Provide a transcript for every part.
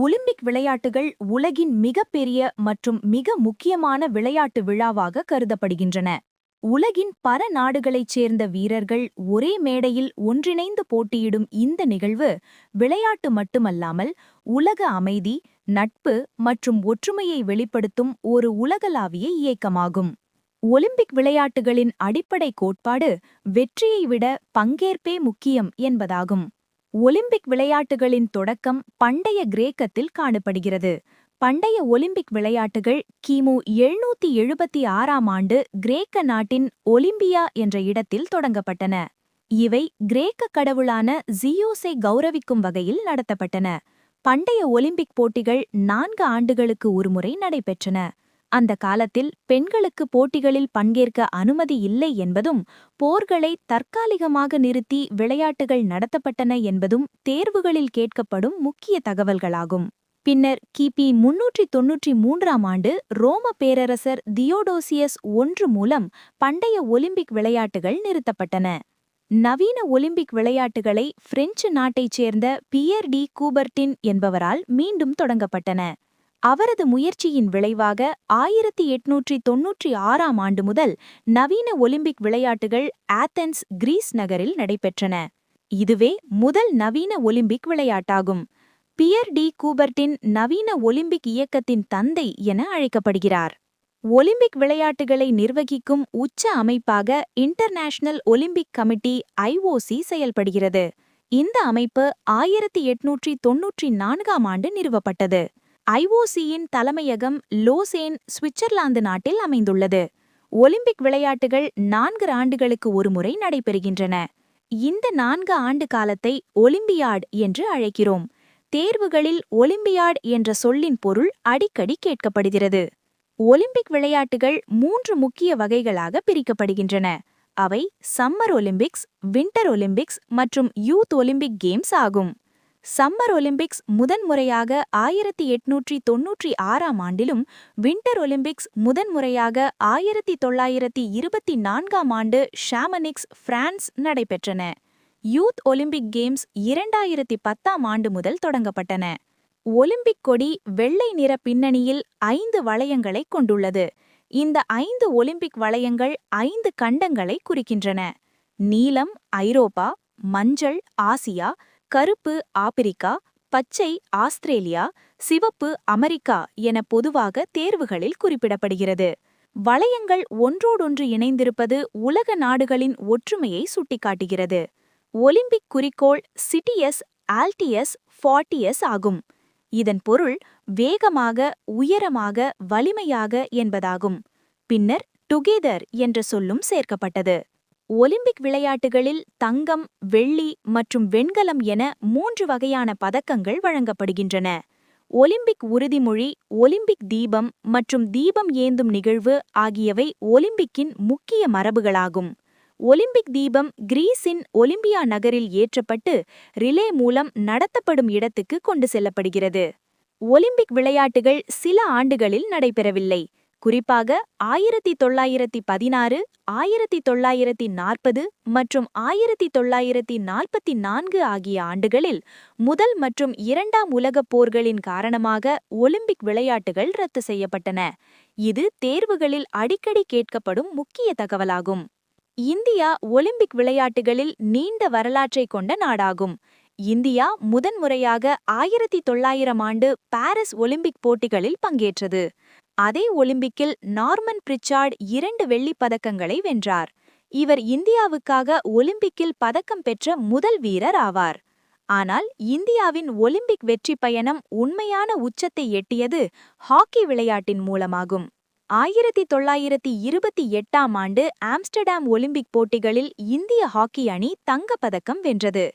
Olympic விளையாட்டுகள் உலகின் மிகப்பெரிய மற்றும் மிக முக்கியமான விளையாட்டு விழாவாக கருதப்படுகின்றன. உலகின் பல நாடுகளைச் சேர்ந்த வீரர்கள் ஒரே மேடையில் ஒன்றிணைந்து போட்டியிடும் இந்த நிகழ்வு விளையாட்டு மட்டுமல்லாமல் உலக அமைதி, நட்பு மற்றும் ஒற்றுமையை வெளிப்படுத்தும் ஒரு உலகளாவிய இயக்கமாகும். ஒலிம்பிக் விளையாட்டுகளின் அடிப்படை கோட்பாடு வெற்றியை விட பங்கேற்பே முக்கியம் என்பதாகும். ஒலிம்பிக் விளையாட்டுகளின் தொடக்கம் பண்டைய கிரேக்கத்தில் காணப்படுகிறது. பண்டைய ஒலிம்பிக் விளையாட்டுகள் கிமு 776ஆம் ஆண்டு கிரேக்க நாட்டின் ஒலிம்பியா என்ற இடத்தில் தொடங்கப்பட்டன. இவை கிரேக்க கடவுளான ஜியோஸை கௌரவிக்கும் வகையில் நடத்தப்பட்டன. பண்டைய ஒலிம்பிக் போட்டிகள் 4 ஆண்டுகளுக்கு ஒருமுறை நடைபெற்றன. அந்த காலத்தில் பெண்களுக்கு போட்டிகளில் பங்கேற்க அனுமதி இல்லை என்பதும், போர்களை தற்காலிகமாக நிறுத்தி விளையாட்டுகள் நடத்தப்பட்டன என்பதும் தேர்வுகளில் கேட்கப்படும் முக்கிய தகவல்களாகும். பின்னர் கிபி 393ஆம் ஆண்டு ரோம பேரரசர் தியோடோசியஸ் I மூலம் பண்டைய ஒலிம்பிக் விளையாட்டுகள் நிறுத்தப்பட்டன. நவீன ஒலிம்பிக் விளையாட்டுகளை பிரெஞ்சு நாட்டைச் சேர்ந்த பியர் டி கூபர்டின் என்பவரால் மீண்டும் தொடங்கப்பட்டன. அவரது முயற்சியின் விளைவாக 1896ஆம் ஆண்டு முதல் நவீன ஒலிம்பிக் விளையாட்டுகள் ஆத்தென்ஸ், கிரீஸ் நகரில் நடைபெற்றன. இதுவே முதல் நவீன ஒலிம்பிக் விளையாட்டாகும். பியர் டி கூபர்டின் நவீன ஒலிம்பிக் இயக்கத்தின் தந்தை என அழைக்கப்படுகிறார். ஒலிம்பிக் விளையாட்டுகளை நிர்வகிக்கும் உச்ச அமைப்பாக இன்டர்நேஷனல் ஒலிம்பிக் கமிட்டி (IOC) செயல்படுகிறது. இந்த அமைப்பு 1894ஆம் ஆண்டு நிறுவப்பட்டது. IOC-யின் தலைமையகம் லோசேன், சுவிட்சர்லாந்து நாட்டில் அமைந்துள்ளது. ஒலிம்பிக் விளையாட்டுகள் 4 ஆண்டுகளுக்கு ஒருமுறை நடைபெறுகின்றன. இந்த 4 ஆண்டு காலத்தை ஒலிம்பியாட் என்று அழைக்கிறோம். தேர்வுகளில் ஒலிம்பியாட் என்ற சொல்லின் பொருள் அடிக்கடி கேட்கப்படுகிறது. ஒலிம்பிக் விளையாட்டுகள் 3 முக்கிய வகைகளாக பிரிக்கப்படுகின்றன. அவை சம்மர் ஒலிம்பிக்ஸ், விண்டர் ஒலிம்பிக்ஸ் மற்றும் யூத் ஒலிம்பிக் கேம்ஸ் ஆகும். சம்மர் ஒலிம்பிக்ஸ் முதன்முறையாக 1896ஆம் ஆண்டிலும், விண்டர் ஒலிம்பிக்ஸ் முதன்முறையாக 1924ஆம் ஆண்டு ஷாமனிக்ஸ், பிரான்ஸ் நடைபெற்றன. யூத் ஒலிம்பிக் கேம்ஸ் 2010ஆம் ஆண்டு முதல் தொடங்கப்பட்டன. ஒலிம்பிக் கொடி வெள்ளை நிற பின்னணியில் 5 வளையங்களைக் கொண்டுள்ளது. இந்த 5 ஒலிம்பிக் வளையங்கள் 5 கண்டங்களை குறிக்கின்றன. நீலம் ஐரோப்பா, மஞ்சள் ஆசியா, கருப்பு ஆப்பிரிக்கா, பச்சை ஆஸ்திரேலியா, சிவப்பு அமெரிக்கா என பொதுவாக தேர்வுகளில் குறிப்பிடப்படுகிறது. வளையங்கள் ஒன்றோடொன்று இணைந்திருப்பது உலக நாடுகளின் ஒற்றுமையை சுட்டிக்காட்டுகிறது. ஒலிம்பிக் குறிக்கோள் சிட்டியஸ் ஆல்டியஸ் ஃபார்ட்டியஸ் ஆகும். இதன் பொருள் வேகமாக, உயரமாக, வலிமையாக என்பதாகும். பின்னர் டுகெதர் என்ற சொல்லும் சேர்க்கப்பட்டது. ஒலிம்பிக் விளையாட்டுகளில் தங்கம், வெள்ளி மற்றும் வெண்கலம் என 3 வகையான பதக்கங்கள் வழங்கப்படுகின்றன. ஒலிம்பிக் உறுதிமொழி, ஒலிம்பிக் தீபம் மற்றும் தீபம் ஏந்தும் நிகழ்வு ஆகியவை ஒலிம்பிக்கின் முக்கிய மரபுகளாகும். ஒலிம்பிக் தீபம் கிரீஸின் ஒலிம்பியா நகரில் ஏற்றப்பட்டு ரிலே மூலம் நடத்தப்படும் இடத்துக்கு கொண்டு செல்லப்படுகிறது. ஒலிம்பிக் விளையாட்டுகள் சில ஆண்டுகளில் நடைபெறவில்லை. குறிப்பாக 1916, 1940 மற்றும் 1944 ஆகிய ஆண்டுகளில் முதல் மற்றும் 2ஆம் உலகப் போர்களின் காரணமாக ஒலிம்பிக் விளையாட்டுகள் ரத்து செய்யப்பட்டன. இது தேர்வுகளில் அடிக்கடி கேட்கப்படும் முக்கிய தகவலாகும். இந்தியா ஒலிம்பிக் விளையாட்டுகளில் நீண்ட வரலாற்றைக் கொண்ட நாடாகும். இந்தியா முதன்முறையாக 1900ஆம் ஆண்டு பாரிஸ் ஒலிம்பிக் போட்டிகளில் பங்கேற்றது. அதே ஒலிம்பிக்கில் நார்மன் பிரிச்சார்ட் 2 வெள்ளிப் பதக்கங்களை வென்றார். இவர் இந்தியாவுக்காக ஒலிம்பிக்கில் பதக்கம் பெற்ற முதல் வீரர் ஆவார். ஆனால் இந்தியாவின் ஒலிம்பிக் வெற்றி பயணம் உண்மையான உச்சத்தை எட்டியது ஹாக்கி விளையாட்டின் மூலமாகும். 1928ஆம் ஆண்டு ஆம்ஸ்டர்டாம் ஒலிம்பிக் போட்டிகளில் இந்திய ஹாக்கி அணி தங்கப்பதக்கம் வென்றது.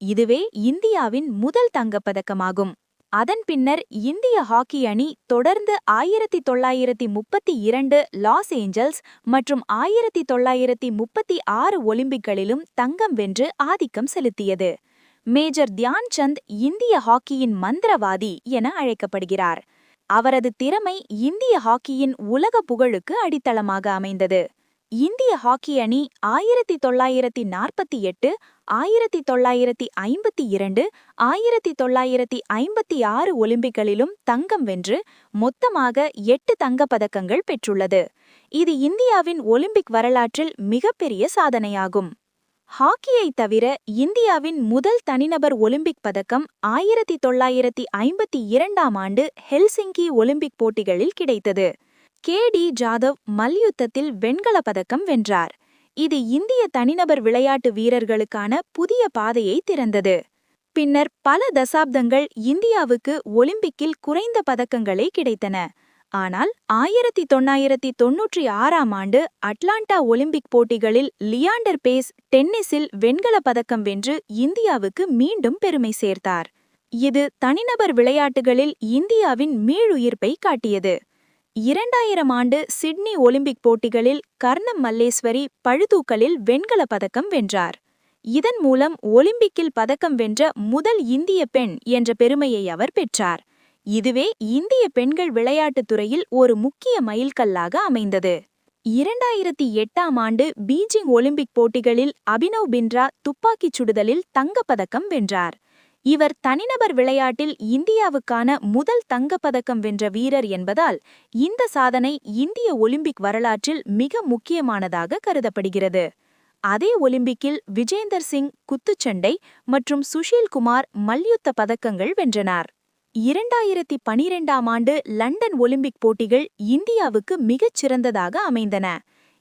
இதுவே இந்தியாவின் முதல் தங்கப்பதக்கமாகும். அதன் பின்னர் இந்திய ஹாக்கி அணி தொடர்ந்து 1932 லாஸ் ஏஞ்சல்ஸ் மற்றும் 1936 ஒலிம்பிக்களிலும் தங்கம் வென்று ஆதிக்கம் செலுத்தியது. மேஜர் தியான் சந்த் இந்திய ஹாக்கியின் மந்திரவாதி என அழைக்கப்படுகிறார். அவரது திறமை இந்திய ஹாக்கியின் உலக புகழுக்கு அடித்தளமாக அமைந்தது. இந்திய ஹாக்கி அணி 1948, 1952, 1956 ஒலிம்பிக்களிலும் தங்கம் வென்று மொத்தமாக 8 தங்கப் பதக்கங்கள் பெற்றுள்ளது. இது இந்தியாவின் ஒலிம்பிக் வரலாற்றில் மிகப்பெரிய சாதனையாகும். ஹாக்கியை தவிர இந்தியாவின் முதல் தனிநபர் ஒலிம்பிக் பதக்கம் 1952ஆம் ஆண்டு ஹெல்சிங்கி ஒலிம்பிக் போட்டிகளில் கிடைத்தது. கே.டி. ஜாதவ் மல்யுத்தத்தில் வெண்கலப் பதக்கம் வென்றார். இது இந்திய தனிநபர் விளையாட்டு வீரர்களுக்கான புதிய பாதையை திறந்தது. பின்னர் பல தசாப்தங்கள் இந்தியாவுக்கு ஒலிம்பிக்கில் குறைந்த பதக்கங்களே கிடைத்தன. ஆனால் 1996ஆம் ஆண்டு அட்லாண்டா ஒலிம்பிக் போட்டிகளில் லியாண்டர் பேஸ் டென்னிஸில் வெண்கலப் பதக்கம் வென்று இந்தியாவுக்கு மீண்டும் பெருமை சேர்த்தார். இது தனிநபர் விளையாட்டுகளில் இந்தியாவின் மீளுயிர்ப்பை காட்டியது. 2000 ஆண்டு சிட்னி ஒலிம்பிக் போட்டிகளில் கர்ணம் மல்லேஸ்வரி பளுதூக்கலில் வெண்கலப் பதக்கம் வென்றார். இதன் மூலம் ஒலிம்பிக்கில் பதக்கம் வென்ற முதல் இந்திய பெண் என்ற பெருமையை அவர் பெற்றார். இதுவே இந்திய பெண்கள் விளையாட்டுத் துறையில் ஒரு முக்கிய மைல்கல்லாக அமைந்தது. 2008ஆம் ஆண்டு பீஜிங் ஒலிம்பிக் போட்டிகளில் அபினவ் பிந்த்ரா துப்பாக்கிச் சுடுதலில் தங்கப் பதக்கம் வென்றார். இவர் தனிநபர் விளையாட்டில் இந்தியாவுக்கான முதல் தங்கப்பதக்கம் வென்ற வீரர் என்பதால் இந்த சாதனை இந்திய ஒலிம்பிக் வரலாற்றில் மிக முக்கியமானதாக கருதப்படுகிறது. அதே ஒலிம்பிக்கில் விஜேந்தர் சிங் குத்துச்சண்டை மற்றும் சுஷீல் குமார் மல்யுத்த பதக்கங்கள் வென்றனர். 2012ஆம் ஆண்டு லண்டன் ஒலிம்பிக் போட்டிகள் இந்தியாவுக்கு மிகச் சிறந்ததாக அமைந்தன.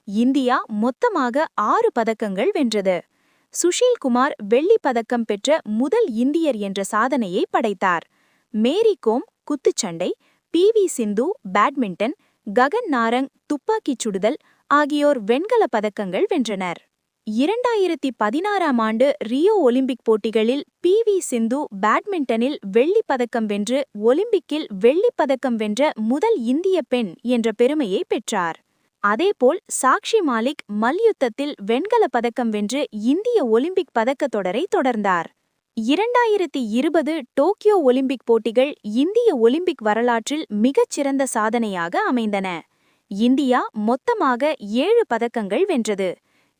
இந்தியா மொத்தமாக 6 பதக்கங்கள் வென்றது. சுஷீல் குமார் வெள்ளிப் பதக்கம் பெற்ற முதல் இந்தியர் என்ற சாதனையை படைத்தார். மேரி கோம் குத்துச்சண்டை, பி.வி. சிந்து பேட்மிண்டன், ககன் நாரங் துப்பாக்கிச் சுடுதல் ஆகியோர் வெண்கலப் பதக்கங்கள் வென்றனர். 2016ஆம் ஆண்டு ரியோ ஒலிம்பிக் போட்டிகளில் பி.வி. சிந்து பேட்மிண்டனில் வெள்ளிப் பதக்கம் வென்று ஒலிம்பிக்கில் வெள்ளிப் பதக்கம் வென்ற முதல் இந்திய பெண் என்ற பெருமையை பெற்றார். அதேபோல் சாக்ஷி மாலிக் மல்யுத்தத்தில் வெண்கலப் பதக்கம் வென்று இந்திய ஒலிம்பிக் பதக்கத் தொடரை தொடர்ந்தார். 2020 டோக்கியோ ஒலிம்பிக் போட்டிகள் இந்திய ஒலிம்பிக் வரலாற்றில் மிகச்சிறந்த சாதனையாக அமைந்தன. இந்தியா மொத்தமாக 7 பதக்கங்கள் வென்றது.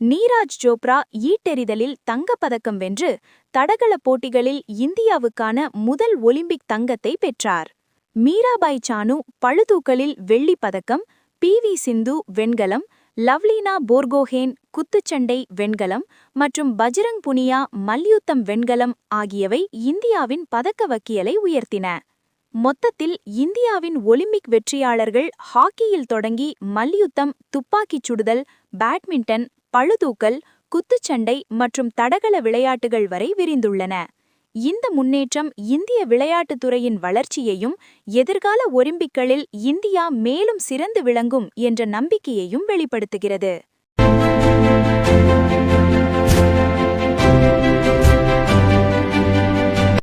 நீராஜ் சோப்ரா ஈட்டெறிதலில் தங்கப் பதக்கம் வென்று தடகள போட்டிகளில் இந்தியாவுக்கான முதல் ஒலிம்பிக் தங்கத்தை பெற்றார். மீராபாய் சானு பளுதூக்கலில் வெள்ளிப் பதக்கம், பி.வி. சிந்து வெண்கலம், லவ்லினா போர்கோஹேன் குத்துச்சண்டை வெண்கலம் மற்றும் பஜ்ரங் புனியா மல்யுத்தம் வெண்கலம் ஆகியவை இந்தியாவின் பதக்க வக்கியலை உயர்த்தின. மொத்தத்தில் இந்தியாவின் ஒலிம்பிக் வெற்றியாளர்கள் ஹாக்கியில் தொடங்கி மல்யுத்தம், துப்பாக்கிச் சுடுதல், பேட்மிண்டன், பளுதூக்கல், குத்துச்சண்டை மற்றும் தடகள விளையாட்டுகள் வரை விரிந்துள்ளன. இந்த முன்னேற்றம் இந்திய விளையாட்டுத் துறையின் வளர்ச்சியையும் எதிர்கால ஒலிம்பிக்களில் இந்தியா மேலும் சிறந்து விளங்கும் என்ற நம்பிக்கையையும் வெளிப்படுத்துகிறது.